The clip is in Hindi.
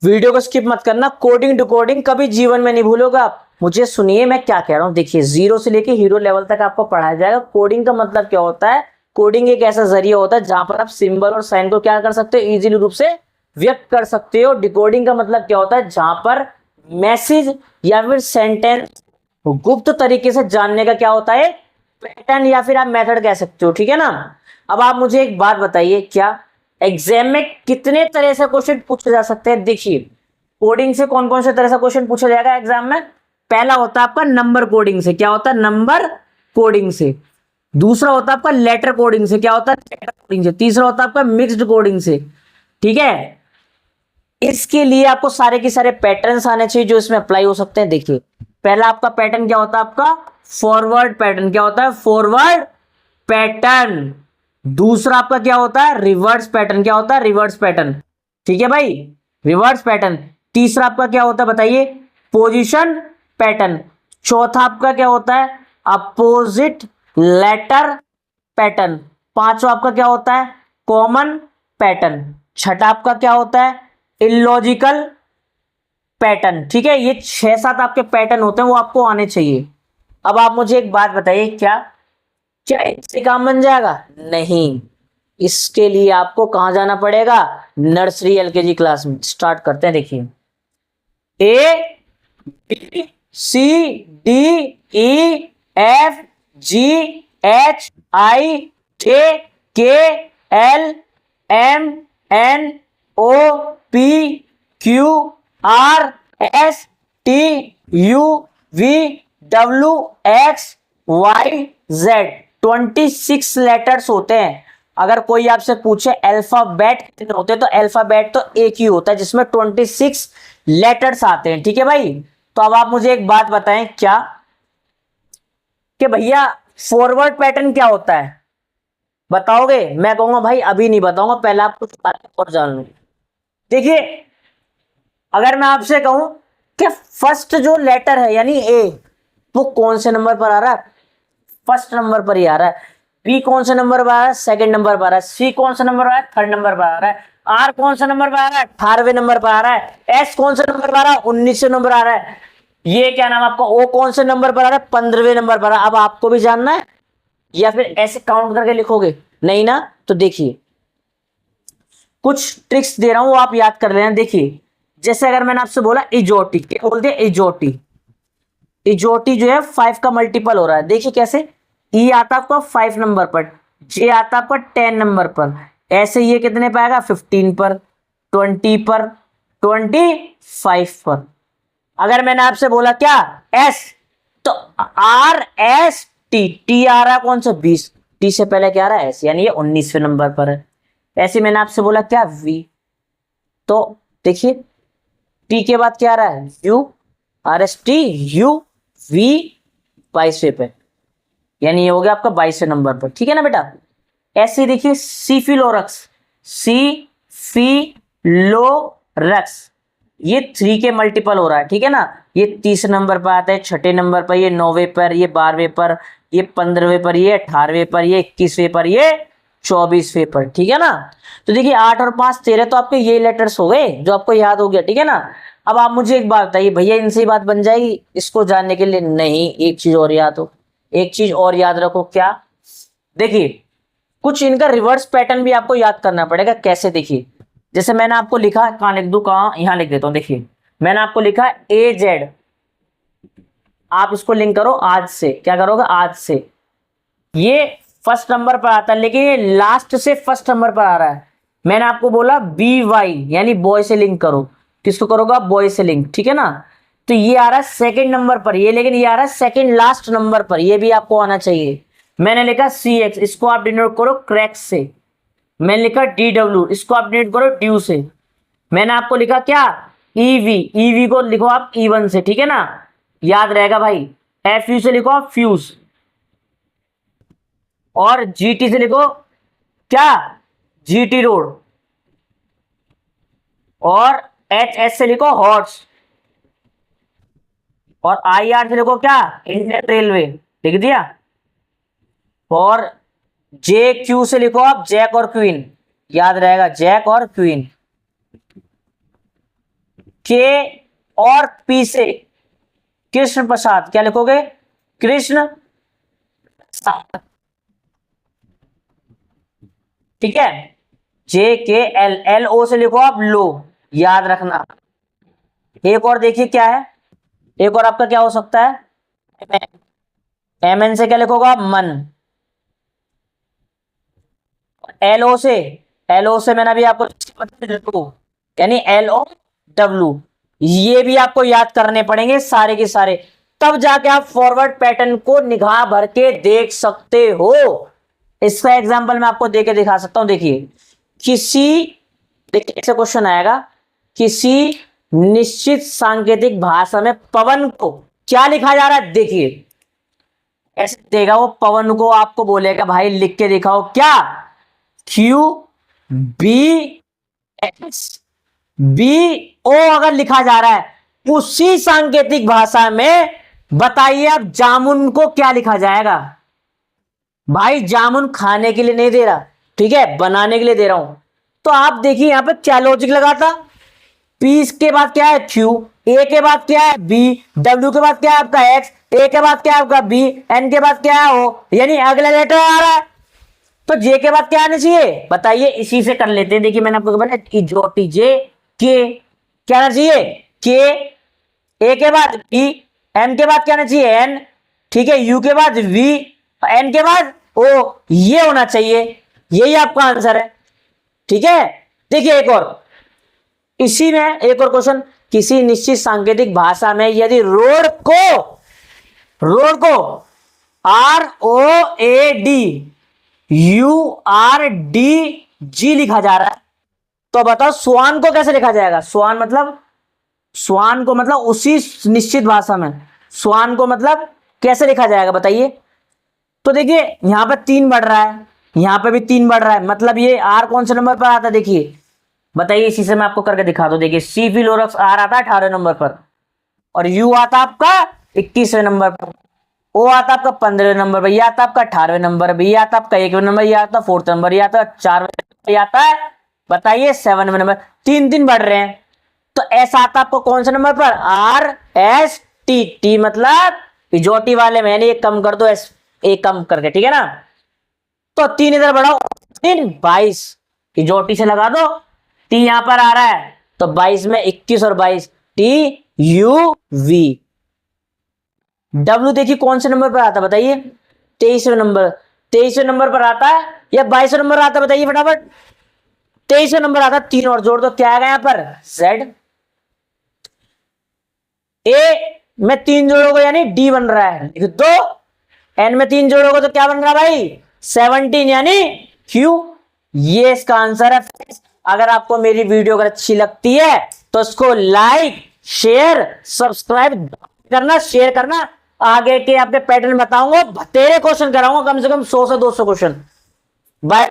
वीडियो को स्किप मत करना। कोडिंग डिकोडिंग कभी जीवन में नहीं भूलोगा आप। मुझे सुनिए मैं क्या कह रहा हूं। देखिए, जीरो से लेके हीरो लेवल तक आपको पढ़ाया जाएगा। कोडिंग का मतलब क्या होता है? कोडिंग एक ऐसा जरिया होता है जहां पर आप सिंबल और साइन को क्या कर सकते हो, इजीली रूप से व्यक्त कर सकते हो। डिकोडिंग का मतलब क्या होता है? जहां पर मैसेज या फिर सेंटेंस गुप्त तरीके से जानने का क्या होता है, पैटर्न या फिर आप मेथड कह सकते हो। ठीक है ना। अब आप मुझे एक बात बताइए, क्या एग्जाम में कितने तरह से क्वेश्चन पूछे जा सकते हैं? देखिए, कोडिंग से कौन कौन से तरह से क्वेश्चन पूछा जाएगा एग्जाम में। पहला होता है आपका नंबर कोडिंग से। क्या होता है? नंबर कोडिंग से। दूसरा होता है आपका लेटर कोडिंग से। क्या होता है? लेटर कोडिंग से। तीसरा होता है आपका मिक्स्ड कोडिंग से। ठीक है। इसके लिए आपको सारे के सारे पैटर्न्स आने चाहिए जो इसमें अप्लाई हो सकते हैं। देखिए, पहला आपका पैटर्न क्या होता है? आपका फॉरवर्ड पैटर्न। क्या होता है? Forward pattern. दूसरा आपका क्या होता है? Reverse pattern. क्या होता है? Reverse pattern. ठीक है भाई, रिवर्स पैटर्न। तीसरा आपका क्या होता है बताइए? Position pattern. चौथा आपका क्या होता है? Opposite letter pattern. पांचवा आपका क्या होता है? Common pattern. छठा आपका क्या होता है? Illogical pattern. ठीक है, ये 6-7 आपके पैटर्न होते हैं, वो आपको आने चाहिए। अब आप मुझे एक बात बताइए, क्या क्या इससे काम बन जाएगा? नहीं, इसके लिए आपको कहां जाना पड़ेगा? नर्सरी एलकेजी क्लास में। स्टार्ट करते हैं। देखिए, A B C D E F G H I J K L M N O P Q R S T U V W X Y Z. 26 letters होते हैं। अगर कोई आपसे पूछे अल्फाबेट कितने होते हैं, तो अल्फाबेट तो एक ही होता है जिसमें 26 लेटर्स आते हैं। ठीक है भाई। तो अब आप मुझे एक बात बताएं, क्या कि भैया फॉरवर्ड पैटर्न क्या होता है? बताओगे? मैं कहूंगा भाई अभी नहीं बताऊंगा, पहले आप कुछ और जान लो। देखिए, अगर मैं आपसे कहूं कि फर्स्ट जो लेटर है यानी ए, वो कौन से नंबर पर आ रहा है? फर्स्ट नंबर पर ही आ रहा है। बी कौन से नंबर पर आ रहा है? सेकंड नंबर पर आ रहा है। सी कौन से नंबर पर आ रहा है? थर्ड नंबर पर आ रहा है। आर कौन से नंबर पर आ रहा है? 18वें नंबर पर आ रहा है। एस कौन से नंबर पर आ रहा है? 19वें नंबर आ रहा है। ये क्या नाम आपका? ओ कौन से नंबर पर आ रहा है? 15वें नंबर पर आ रहा है। अब आपको भी जानना है या फिर ऐसे काउंट करके लिखोगे? नहीं ना। तो देखिए, कुछ ट्रिक्स दे रहा हूं, वो आप याद कर लेना। देखिए, जैसे अगर मैंने आपसे बोला इजोटी, क्या बोलते हैं? इजोटी। इजोटी जो है 5 का मल्टीपल हो रहा है। देखिए कैसे, ई आता आपका 5 नंबर पर, जे आता आपका 10 नंबर पर, ऐसे ये कितने पे आएगा? 15 पर, 20 पर, 25 पर। अगर मैंने आपसे बोला क्या एस, तो आर एस टी, टी आ रहा है कौन सा? 20। टी से पहले क्या आ रहा है? एस, यानी ये 19वें नंबर पर है। ऐसे मैंने आपसे बोला क्या वी, तो देखिए टी के बाद क्या आ रहा है? U, R S T U V 22वें पे, यानी ये हो गया आपका 22वें नंबर पर। ठीक है ना बेटा। ऐसे देखिए सीफिलोरक्स, सी फी लो रक्स, ये 3 के मल्टीपल हो रहा है। ठीक है ना। ये 30 नंबर पर आता है, छठे नंबर पर, ये 9वें पर, ये 12वें पर, ये 15वें पर, ये 18वें पर, ये 21वें पर, ये 24वें पर। ठीक है ना। तो देखिए 8 और 5 13, तो आपके ये लेटर्स हो गए जो आपको याद हो गया। ठीक है ना। अब आप मुझे एक बात बताइए, भैया इनसे ही बात बन जाएगी इसको जानने के लिए? नहीं, एक चीज और याद हो, एक चीज और याद रखो। क्या? देखिए, कुछ इनका रिवर्स पैटर्न भी आपको याद करना पड़ेगा। कैसे? देखिए, जैसे मैंने आपको लिखा, कहां लिख दूं, कहां, यहां लिख देता हूं। देखिए, मैंने आपको लिखा ए जेड, आप इसको लिंक करो आज से। क्या करोगे? आज से। ये फर्स्ट नंबर पर आता है, लेकिन ये लास्ट से फर्स्ट नंबर पर आ रहा है। मैंने आपको बोला बी वाई, यानी बॉय से लिंक करो। किसको करोगे आप? बॉय से लिंक। ठीक है ना। तो ये आ रहा है सेकंड नंबर पर, ये लेकिन ये आ रहा है सेकंड लास्ट नंबर पर, ये भी आपको आना चाहिए। मैंने लिखा सी एक्स, इसको आप डिनोट करो क्रैक्स से। मैंने लिखा डी डब्ल्यू, इसको आप डिनोट करो ड्यू से। मैंने आपको लिखा क्या? ईवी, ईवी को लिखो आप E1 से। ठीक है ना, याद रहेगा भाई। एफ यू से लिखो आप फ्यूज, और जीटी से लिखो क्या? जीटी रोड, और एच एस से लिखो हॉर्स, और आई आर से लिखो क्या? Indian railway. लिख दिया। और जे क्यू से लिखो आप जैक और क्वीन, याद रहेगा जैक और क्वीन। के और पी से कृष्ण प्रसाद, क्या लिखोगे? कृष्ण प्रसाद, ठीक है। जे के एल, एल ओ से लिखो आप लो, याद रखना। एक और देखिए क्या है, एक और आपका क्या हो सकता है? एम एन से क्या लिखोगे आप? मन। एल से, मैंने अभी आपको यानी LO W, ये भी आपको याद करने पड़ेंगे सारे के सारे, तब जाके आप फॉरवर्ड पैटर्न को निगाह भर के देख सकते हो। इसका एग्जांपल मैं आपको देके दिखा सकता हूं। देखिए देखिए ऐसे क्वेश्चन आएगा, किसी निश्चित सांकेतिक भाषा में पवन को क्या लिखा जा रहा है? देखिए ऐसे देगा वो, पवन को आपको बोलेगा भाई लिख के दिखाओ, क्या? QBXBO अगर लिखा जा रहा है, उसी सांकेतिक भाषा में बताइए आप जामुन को क्या लिखा जाएगा? भाई जामुन खाने के लिए नहीं दे रहा, ठीक है, बनाने के लिए दे रहा हूं। तो आप देखिए यहां पे क्या लॉजिक लगाता, पी के बाद क्या है? क्यू, ए के बाद क्या है? बी, डब्ल्यू के बाद क्या है आपका? एक्स, ए के बाद क्या है आपका? बी, एन के बाद क्या है? ओ, यानी अगला लेटर आ रहा है, तो जे के बाद क्या आना चाहिए? बताइए, इसी से कर लेते हैं। देखिए मैंने आपको बताया जे के, क्या आना चाहिए? के, ए के बाद बी, एम के बाद क्या आना चाहिए? एन, ठीक है, यू के बाद वी, एन के बाद ओ, ये होना चाहिए, यही आपका आंसर है, ठीक है। देखिए एक और, इसी में एक और क्वेश्चन, किसी निश्चित सांकेतिक भाषा में यदि रोड को ROADURDG लिखा जा रहा है, तो बताओ स्वान को कैसे लिखा जाएगा? स्वान को मतलब उसी निश्चित भाषा में स्वान को मतलब कैसे लिखा जाएगा बताइए? तो देखिए यहां पर 3 बढ़ रहा है, यहां पर भी 3 बढ़ रहा है, मतलब ये आर कौन से नंबर पर आता है? देखिए बताइए, इसी से मैं आपको करके दिखा दो। देखिए सी फिलोरक्स आर आता है 18वें नंबर पर, और यू आता आपका 21वें नंबर पर, ओ आता आपका 15वें नंबर पर, ये आता आपका 18वें नंबर पर, ये आता आपका 1वें नंबर, ये आता 4th नंबर, ये आता 4वें नंबर, ये आता है बताइए 7वें नंबर। 3 बढ़ रहे हैं, तो ऐसा आता आपको कौन से नंबर पर? RST, टी मतलब इजोटी वाले में, एक कम कर दो, एक कम करके, ठीक है ना। तो 3 इधर बढ़ाओ, 3 22, इजोटी से लगा दो, टी यहां पर आ रहा है, तो 22 में 21 और 22, TUV। W देखिए कौन से नंबर पर आता है बताइए? 23वें नंबर पर आता है या 22वें नंबर आता है बताइए फटाफट? 23वें नंबर आता है, 3 और जोड़ दो, क्या आएगा यहां पर? Z। ए में 3 जोड़ोगे यानी D बन रहा है, लिख दो। N में 3 जोड़ोगे तो क्या बन रहा है भाई? 17 यानी Q। ये इसका आंसर है। अगर आपको मेरी वीडियो अगर अच्छी लगती है तो इसको लाइक, शेयर, सब्सक्राइब करना, शेयर करना। आगे के आपके पैटर्न बताऊंगा, तेरे क्वेश्चन कराऊंगा, कम से कम 100 से 200 क्वेश्चन। बाय।